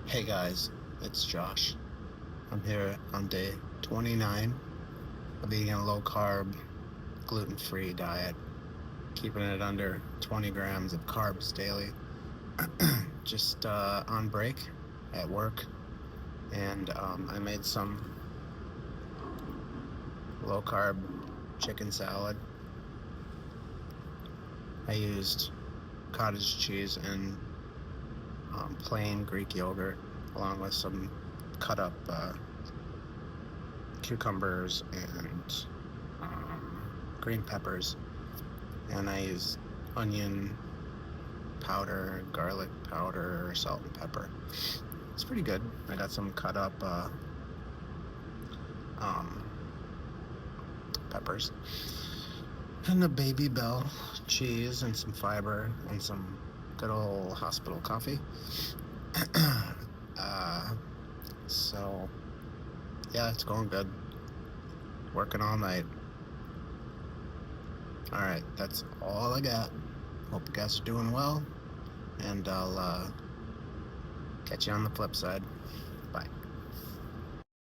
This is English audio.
Hey guys, it's Josh. I'm here on day 29 of eating a low carb, gluten-free diet, keeping it under 20 grams of carbs daily. Just on break at work, and I made some low carb chicken salad. I used cottage cheese and plain Greek yogurt, along with some cut up cucumbers and green peppers, and I use onion powder, garlic powder, salt and pepper. It's pretty good. I got some cut up um, peppers and a baby bell cheese and some fiber and some good old hospital coffee. uh, so yeah, it's going good. Working all night. All right, that's all I got. Hope you guys are doing well, and I'll catch you on the flip side.